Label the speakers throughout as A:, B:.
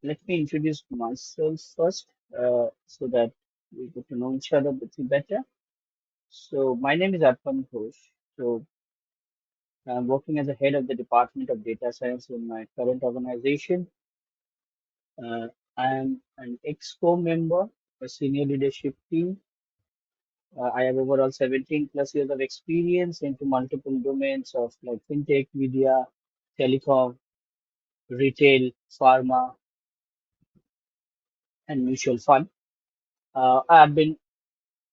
A: Let me introduce myself first, so that we get to know each other a bit better. So, my name is Arpan Ghosh. So, I'm working as a head of the Department of Data Science in my current organization. Uh, I am an ex-co member, a senior leadership team. I have overall 17 plus years of experience into multiple domains of like fintech, media, telecom, retail, pharma, and mutual fund. I've been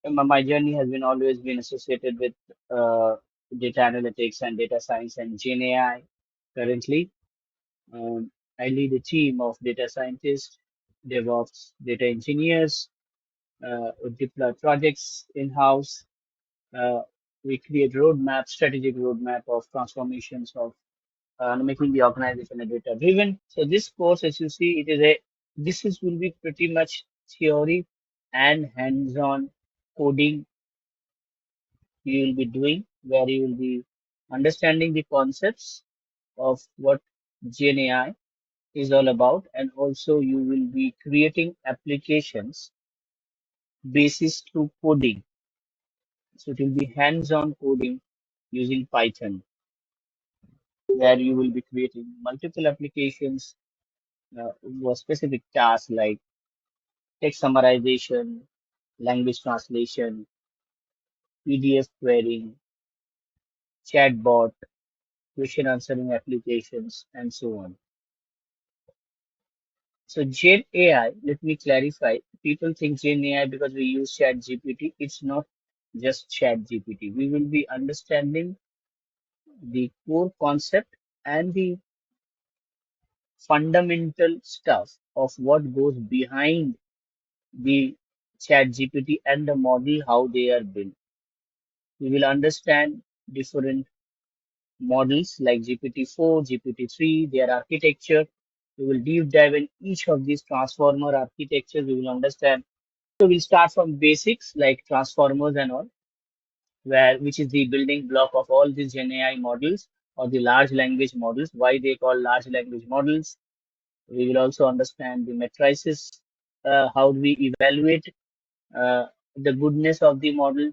A: my journey has been always been associated with uh, data analytics and data science and Gen AI. Currently, I lead a team of data scientists, DevOps, data engineers, who deploy projects in-house. Uh, we create roadmap, strategic roadmap of transformations of making the organization a data driven. So this course, as you see, this is will be pretty much theory and hands-on coding you will be doing, where you will be understanding the concepts of what Gen AI is all about, and also you will be creating applications basis through coding. So it will be hands-on coding using Python, where you will be creating multiple applications for specific tasks like text summarization, language translation, PDF querying, chatbot, question answering applications, and so on. So Gen AI, let me clarify. People think Gen AI because we use Chat GPT. It's not just Chat GPT. We will be understanding the core concept and the fundamental stuff of what goes behind the Chat GPT and the model, how they are built. We will understand different models like GPT-4, GPT-3, their architecture. We will deep dive in each of these transformer architectures. We will understand. So we'll start from basics like transformers and all, where which is the building block of all these Gen AI models or the large language models. Why they call large language models? We will also understand the matrices. How do we evaluate uh, the goodness of the model?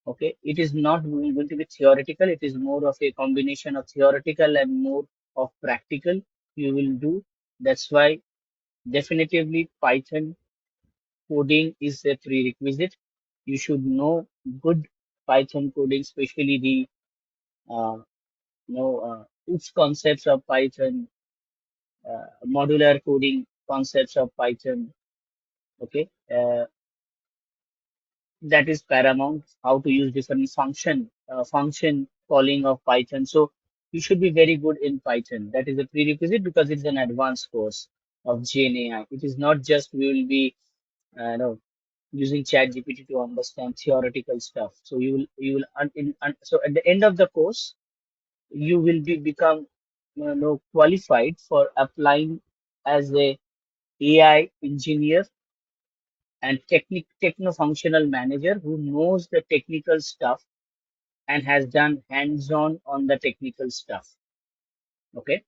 A: Okay, it is not going to be theoretical. It is more of a combination of theoretical and more of practical. You will do. That's why definitively Python coding is a prerequisite. You should know good Python coding, especially the uh, if concepts of Python, modular coding concepts of Python. Okay, that is paramount. How to use different function calling of Python. So you should be very good in Python. That is a prerequisite because it's an advanced course of Gen AI. It is not just we will be no, using chat gpt to understand theoretical stuff. So so at the end of the course you will be become qualified for applying as a AI engineer and techno functional manager who knows the technical stuff and has done hands on the technical stuff. Okay.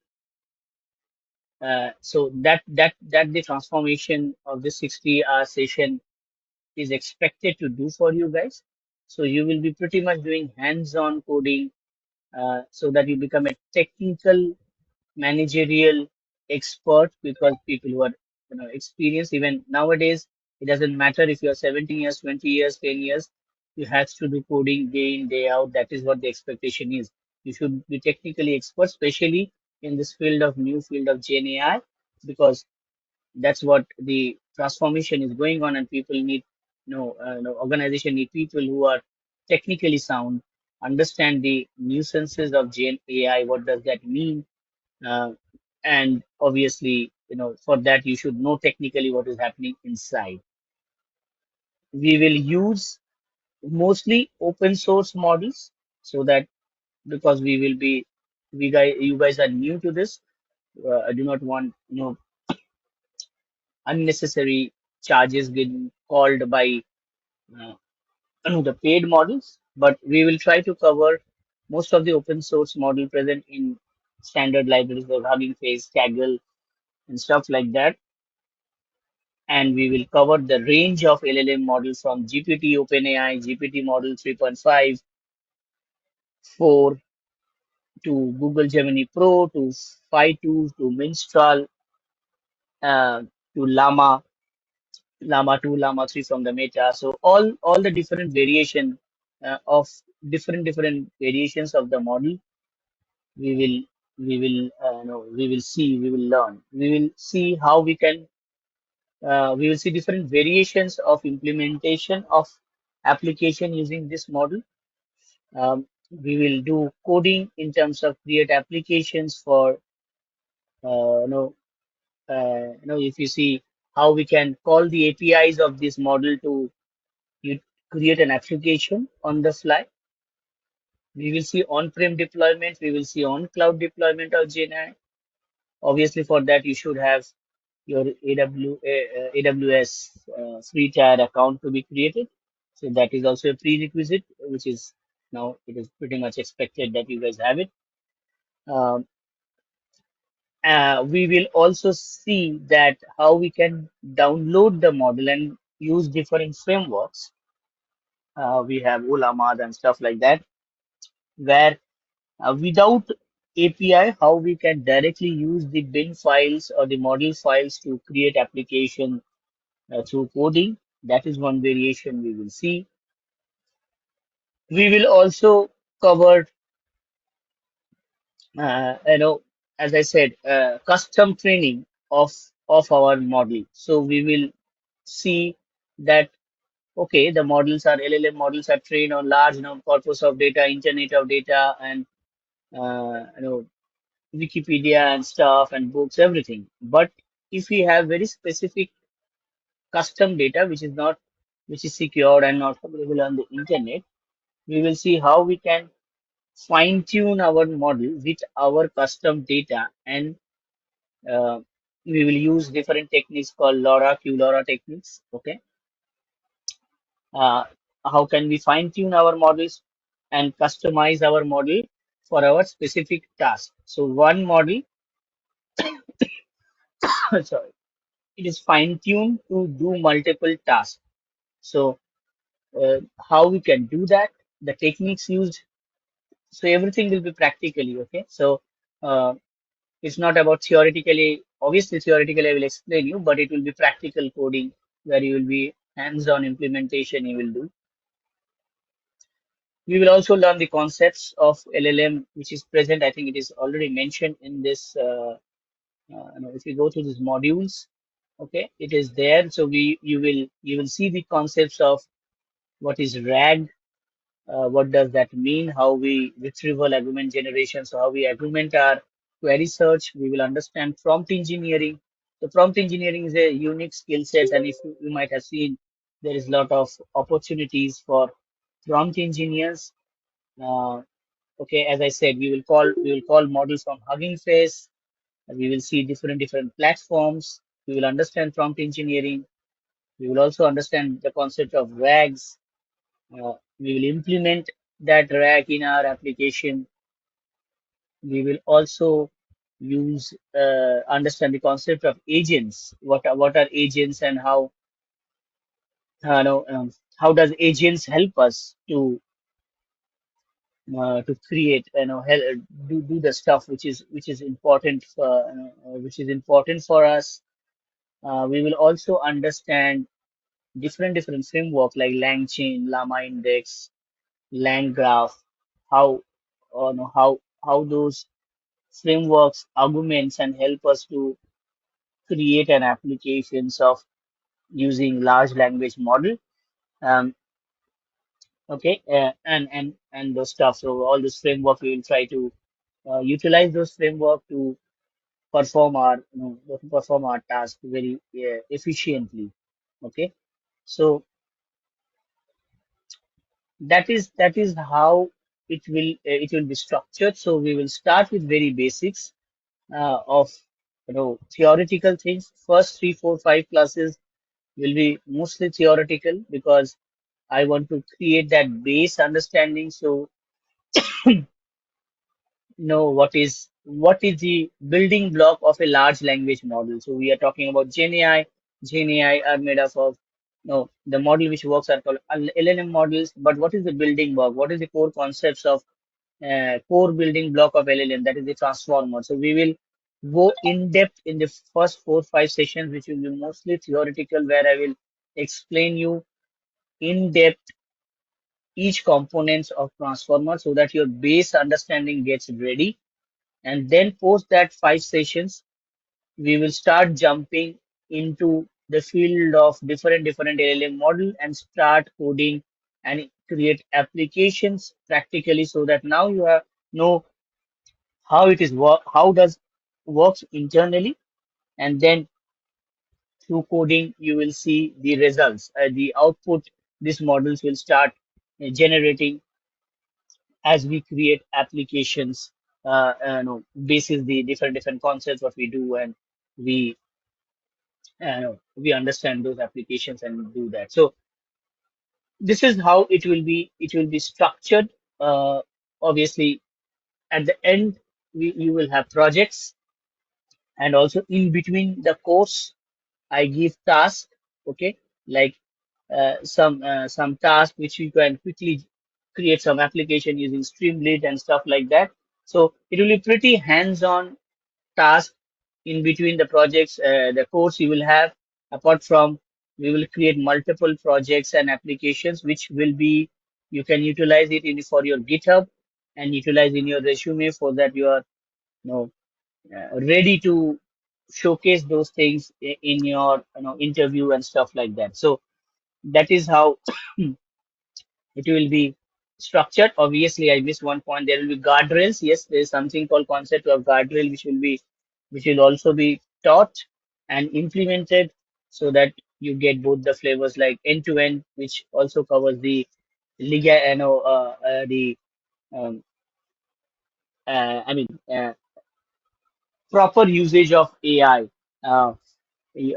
A: So that the transformation of this 60-hour session is expected to do for you guys. So you will be pretty much doing hands-on coding, so that you become a technical managerial expert, because people who are experienced, even nowadays, it doesn't matter if you're 17 years, 20 years, 10 years, you have to do coding day in, day out. That is what the expectation is. You should be technically expert, especially in this new field of Gen AI, because that's what the transformation is going on, and people need organization need people who are technically sound, understand the nuisances of Gen AI, what does that mean, uh, and obviously for that you should know technically what is happening inside. We will use mostly open source models, so that because you guys are new to this. I do not want unnecessary charges getting called by uh, the paid models, but we will try to cover most of the open source model present in standard libraries like Hugging Face, Kaggle, and stuff like that. And we will cover the range of LLM models from GPT, OpenAI, GPT model 3.5, 4 to Google Gemini Pro to Phi 2 to Minstrel to Llama 2, Llama 3 from the Meta. So all the different variation of different variations of the model, we will we will see, we will learn, we will see how we will see different variations of implementation of application using this model. We will do coding in terms of create applications for uh, you know if you see how we can call the APIs of this model to you create an application on the fly. We will see on-prem deployment. We will see on-cloud deployment of GenAI. Obviously, for that, you should have your AWS free tier account to be created. So that is also a prerequisite, which is now it is pretty much expected that you guys have it. Um, we will also see that how we can download the model and use different frameworks. We have Olamad and stuff like that, where without API, how we can directly use the bin files or the model files to create application through coding. That is one variation we will see. We will also cover, as I said, custom training of our model. So we will see that okay, the models are LLM models are trained on large corpus of data, internet of data, and Wikipedia and stuff and books, everything. But if we have very specific custom data which is secured and not available on the internet, we will see how we can fine tune our model with our custom data, and uh, we will use different techniques called LoRa, QLoRa techniques. Okay, uh, how can we fine tune our models and customize our model for our specific task? So one model, sorry, it is fine tuned to do multiple tasks. So how we can do that, the techniques used, so everything will be practically okay. So uh, it's not about theoretically, obviously theoretically I will explain you, but it will be practical coding where you will be hands-on implementation you will do. We will also learn the concepts of LLM, which is present, I think it is already mentioned in this if you go through these modules, okay, it is there. So you will see the concepts of what is RAG. What does that mean? How we retrieval argument generation? So how we augment our query search? We will understand prompt engineering. So prompt engineering is a unique skill set, and if you might have seen, there is a lot of opportunities for prompt engineers. Uh, okay, as I said, we will call models from Hugging Face. We will see different platforms. We will understand prompt engineering. We will also understand the concept of RAGs. We will implement that RAG in our application. We will also use understand the concept of agents. What are agents and how does agents help us to create do the stuff which is important for which is important for us. We will also understand different framework like LangChain, Llama Index, LangGraph, how how those frameworks arguments and help us to create an applications of using large language model. Um, okay, and those stuff. So all this framework we will try to utilize those framework to perform our task very efficiently. Okay, so that is how it will be structured. So we will start with very basics of theoretical things. First 3, 4, 5 classes will be mostly theoretical because I want to create that base understanding. So know what is the building block of a large language model. So we are talking about Gen AI. Gen AI are made up of no the model which works are called LLM models. But what is the building block? What is the core concepts of core building block of LLM? That is the transformer. So we will go in depth in the first 4 5 sessions, which will be mostly theoretical, where I will explain you in depth each components of transformer so that your base understanding gets ready. And then post that 5 sessions, we will start jumping into the field of different LLM model and start coding and create applications practically, so that now you have know how it is work, how does works internally, and then through coding you will see the results, the output these models will start generating as we create applications, no, basis the different concepts what we do, and we we understand those applications and do that. So this is how it will be structured. uh, Obviously at the end you will have projects, and also in between the course I give task, okay, like some task which you can quickly create some application using Streamlit and stuff like that. So it will be pretty hands-on task in between the projects, the course you will have. Apart from, we will create multiple projects and applications which will be, you can utilize it in for your GitHub and utilize in your resume, for that you are, you know, ready to showcase those things in your, interview and stuff like that. So that is how it will be structured. Obviously, I missed one point. There will be guardrails. Yes, there is something called concept of guardrail, which will also be taught and implemented, so that you get both the flavors, like end to end, which also covers the legal, the um, I mean, proper usage of AI. Uh,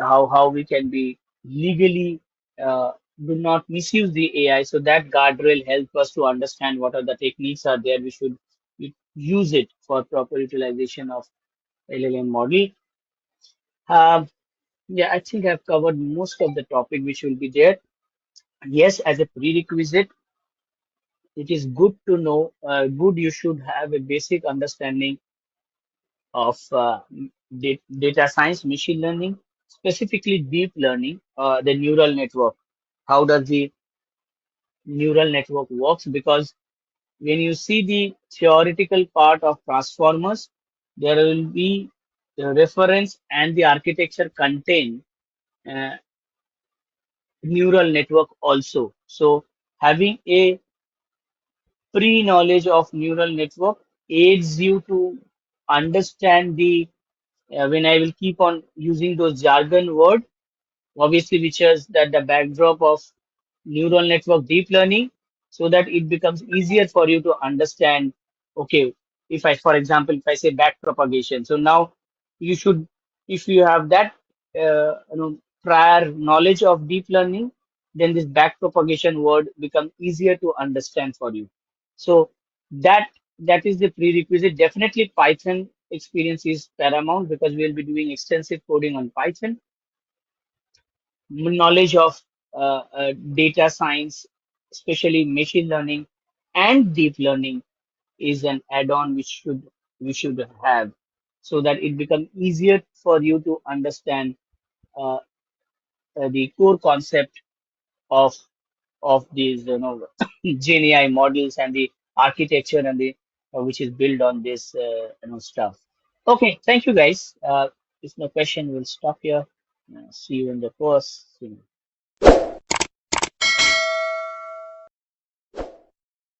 A: how we can be legally, do not misuse the AI, so that guardrail help us to understand what are the techniques are there. We should use it for proper utilization of LLM model. Um, yeah, I think I've covered most of the topic which will be there. Yes, as a prerequisite, it is good to know, good you should have a basic understanding of data science, machine learning, specifically deep learning, the neural network. How does the neural network works? Because when you see the theoretical part of transformers, there will be the reference and the architecture contain uh, neural network also. So having a pre-knowledge of neural network aids you to understand the, when I will keep on using those jargon word, obviously which is that the backdrop of neural network deep learning, so that it becomes easier for you to understand. Okay, if I, for example, if I say back propagation, so now you should, if you have that prior knowledge of deep learning, then this back propagation word become easier to understand for you. So that is the prerequisite. Definitely Python experience is paramount, because we'll be doing extensive coding on Python. Knowledge of data science, especially machine learning and deep learning, is an add-on which should we should have, so that it becomes easier for you to understand uh, the core concept of these, Gen AI models and the architecture, and the which is built on this stuff. Okay, thank you guys. If no question, we'll stop here. See you in the course.